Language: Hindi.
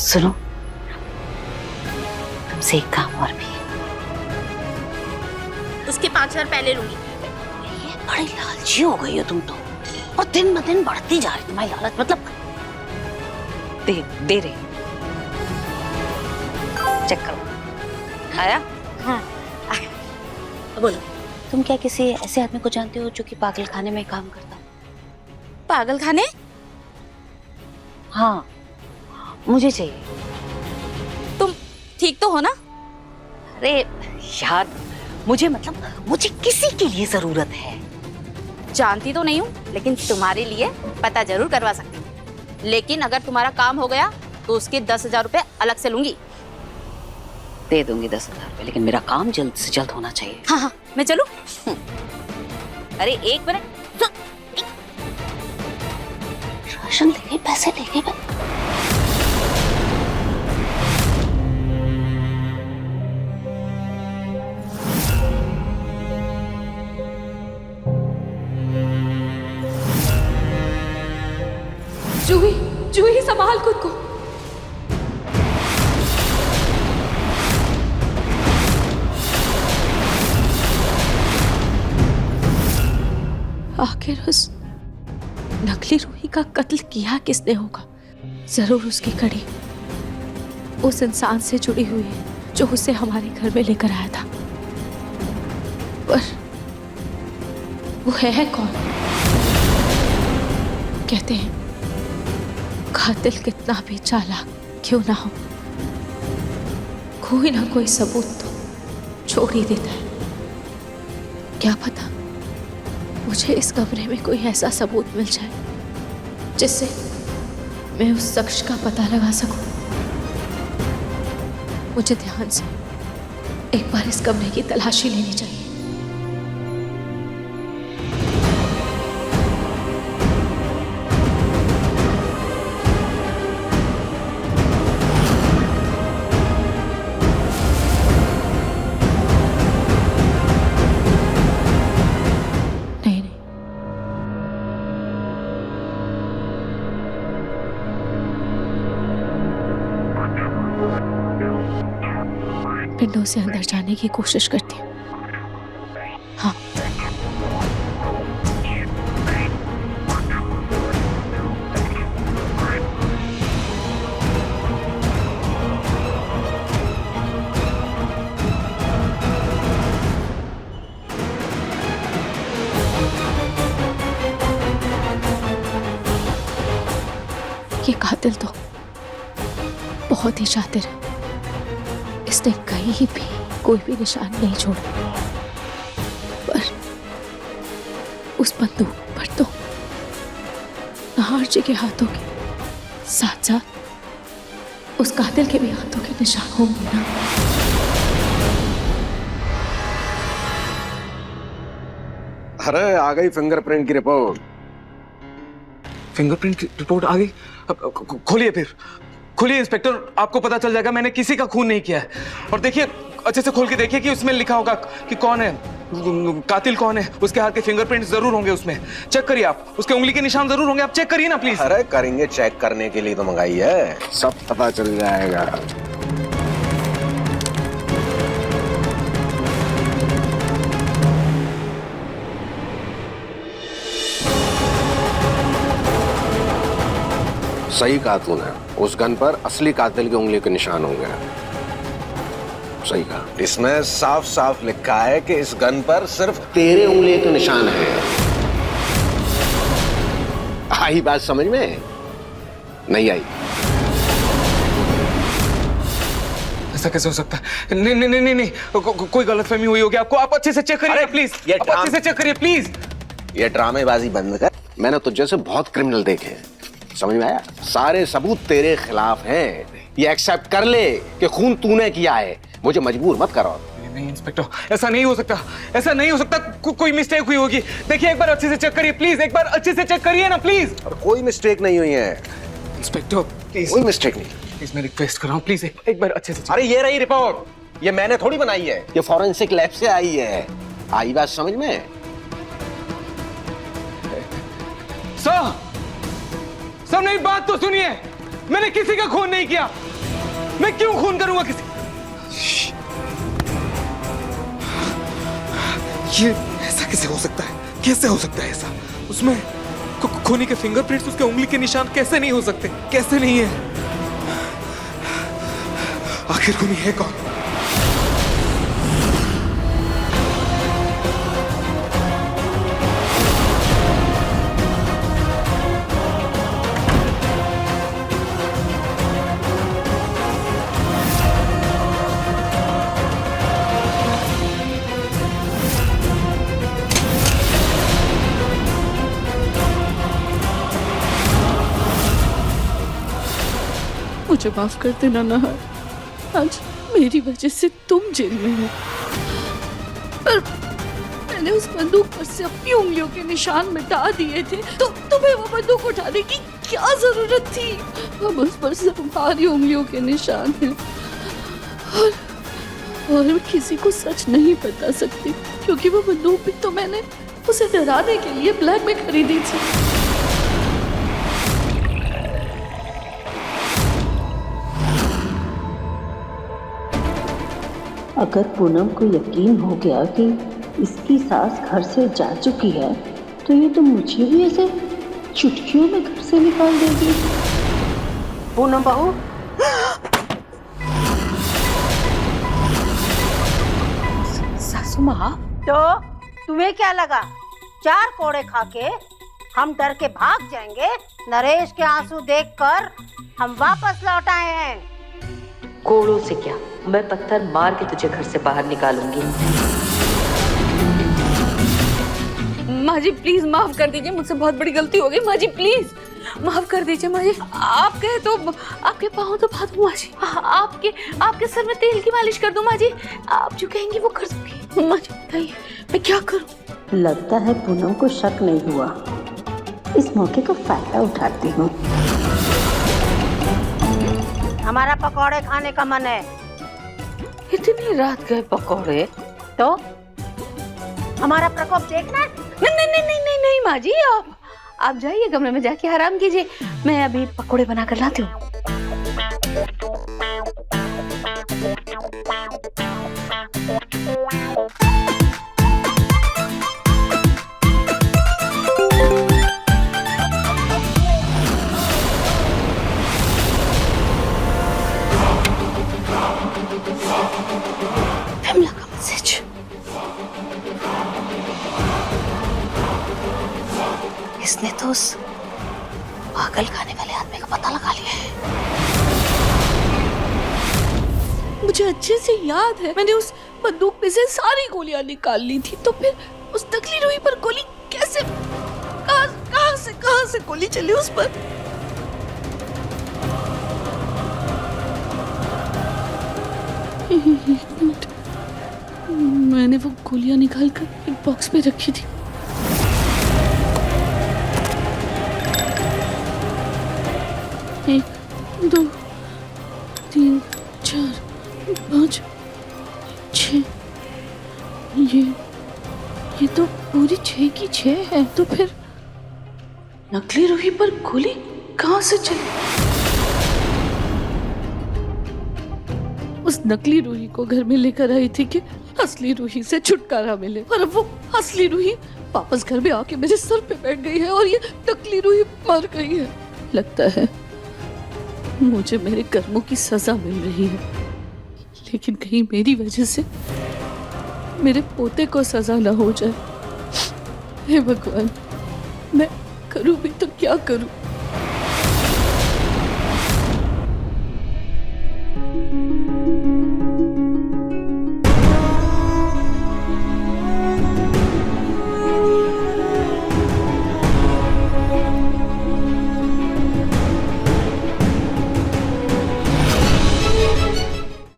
सुनो, तुमसे एक काम और भी है। उसके 5,000 पहले लूंगी। ये बड़ी लालची हो गई हो तुम तो, और दिन ब दिन बढ़ती जा रही तुम्हारी लालच। मतलब दे रही। चेक करो। आया? हाँ। बोलो। तुम क्या किसी ऐसे आदमी को जानते हो जो कि पागल खाने में काम करता हो? पागल खाने? हाँ, मुझे चाहिए। तुम ठीक तो हो ना? अरे यार, मुझे किसी के लिए जरूरत है। जानती तो नहीं हूँ, लेकिन तुम्हारे लिए पता जरूर करवा सकती हूँ। लेकिन अगर तुम्हारा काम हो गया तो उसके 10,000 रुपए अलग से लूंगी। दे दूंगी 10,000 रुपए, लेकिन मेरा काम जल्द से जल्द होना चाहिए। हाँ हाँ, मैं चलूं? अरे एक मिनट, राशन लेके पैसे लेके जूही, जूही संभाल खुद को। आखिर उस नकली रूही का कत्ल किया किसने होगा? जरूर उसकी कड़ी उस इंसान से जुड़ी हुई है जो उसे हमारे घर में लेकर आया था। पर वो है कौन? कहते हैं कातिल कितना भी चालाक क्यों ना हो, कोई ना कोई सबूत तो छोड़ ही देता है। क्या पता मुझे इस कमरे में कोई ऐसा सबूत मिल जाए जिससे मैं उस शख्स का पता लगा सकूं। मुझे ध्यान से एक बार इस कमरे की तलाशी लेनी चाहिए। विंडो से अंदर जाने की कोशिश करती हूँ। हाँ, ये कातिल तो बहुत ही शातिर है। इसने कहीं भी कोई भी निशान नहीं छोड़ा, पर उस बंदूक पर तो नाहर जी के हाथों के साथ साथ उस कातिल के भी हाथों के निशान होंगे ना। अरे आ गई फिंगरप्रिंट की रिपोर्ट। फिंगरप्रिंट की रिपोर्ट आ गई? खोलिए, फिर खोलिए इंस्पेक्टर, आपको पता चल जाएगा मैंने किसी का खून नहीं किया है। और देखिए, अच्छे से खोल के देखिए कि उसमें लिखा होगा कि कौन है कातिल, कौन है। उसके हाथ के फिंगरप्रिंट जरूर होंगे उसमें। चेक करिए आप, उसके उंगली के निशान जरूर होंगे। आप चेक करिए ना प्लीज। अरे करेंगे, चेक करने के लिए तो मंगाई है, सब पता चल जाएगा। सही कहा तूने, उस गन पर असली कातिल की उंगली के निशान होंगे। सही कहा। इसमें साफ साफ लिखा है कि इस गन पर सिर्फ तेरे उंगली के निशान है। आई बात समझ में? नहीं आई? ऐसा कैसे हो सकता है? नहीं नहीं नहीं नहीं, कोई गलतफहमी हुई होगी आपको। आप अच्छे से चेक करिए प्लीज, अच्छे से चेक करिए प्लीज। ये ड्रामेबाजी बंद कर। मैंने तुझ जैसे बहुत क्रिमिनल देखे, समझ में आया? सारे सबूत तेरे खिलाफ हैं। ये एक्सेप्ट कर ले कि खून तूने किया है, मुझे मजबूर मत करो। नहीं इंस्पेक्टर, ऐसा नहीं हो सकता, ऐसा नहीं हो सकता। कोई मिस्टेक हुई होगी। देखिए एक बार अच्छे से चेक करिए प्लीज, एक बार अच्छे से चेक करिए ना प्लीज। और कोई मिस्टेक नहीं हुई है इंस्पेक्टर प्लीज, कोई मिस्टेक नहीं। प्लीज मैं रिक्वेस्ट कर रहा हूँ, प्लीज एक बार अच्छे से। अरे ये रही रिपोर्ट, ये मैंने थोड़ी बनाई है, ये फॉरेंसिक लैब से आई है। आई बात समझ में? सर मेरी बात तो सुनिए, मैंने किसी का खून नहीं किया। मैं क्यों खून करूंगा किसी? ये ऐसा कैसे हो सकता है? कैसे हो सकता है ऐसा? उसमें खूनी के फिंगरप्रिंट्स, उसके उंगली के निशान कैसे नहीं हो सकते? कैसे नहीं है? आखिर खूनी है कौन? मुझे माफ कर देना नहार, आज मेरी वजह से तुम जेल में हो। पर मैंने उस बंदूक पर से अपनी उंगलियों के निशान मिटा दिए थे, तो तुम्हें वो बंदूक उठाने की क्या जरूरत थी? अब उस पर से तुम्हारी उंगलियों के निशान हैं और मैं किसी को सच नहीं बता सकती, क्योंकि वो बंदूक भी तो मैंने उसे डराने के लिए ब्लैक में खरीदी थी। अगर पूनम को यकीन हो गया कि इसकी सास घर से जा चुकी है, तो ये तो मुझे भी ऐसे चुटकियों में घर से निकाल देगी। पूनम बहू, सासू माँ, तो तुम्हें क्या लगा 4 कोड़े खा के हम डर के भाग जाएंगे? नरेश के आंसू देखकर हम वापस लौट आए हैं। कोड़ों से क्या, मैं पत्थर मार के तुझे घर से बाहर निकालूंगी। माँ जी प्लीज माफ कर दीजिए, मुझसे बहुत बड़ी गलती हो गई। माँ जी प्लीज माफ कर दीजिए। माँ जी आप कहे तो आपके पाँव तो बात माँ जी, आपके सर में तेल की मालिश कर दूं माँ जी? आप जो कहेंगी वो कर दूंगी। माँ जी बताइए मैं क्या करूं? लगता है पूनम को शक नहीं हुआ, इस मौके का फायदा उठाती हूँ। हमारा पकौड़े खाने का मन है। इतनी रात गए पकौड़े? तो हमारा प्रकोप देखना है? नहीं माँ जी, आप जाइए कमरे में जाके आराम कीजिए, मैं अभी पकौड़े बना कर लाती हूँ। इसने तो उस पागल खाने वाले आदमी का पता लगा लिया है। मुझे अच्छे से याद है, मैंने उस बंदूक में से सारी गोलियां निकाल ली थी, तो फिर उस नकली रुई पर गोली कैसे, कहां से गोली चली उस पर? मैंने वो गोलियां निकालकर एक बॉक्स में रखी थी। एक, 2, 3, 4, 5, 6, ये तो पूरी 6 की 6 है। तो फिर नकली रूही पर गोली कहां से चली? उस नकली रूही को घर में लेकर आई थी कि असली रूही से छुटकारा मिले, और अब वो असली रूही वापस घर में आके मेरे सर पे बैठ गई है और ये नकली रूही मर गई है। लगता है मुझे मेरे कर्मों की सजा मिल रही है, लेकिन कहीं मेरी वजह से मेरे पोते को सजा ना हो जाए। हे भगवान, मैं करूं भी तो क्या करूं?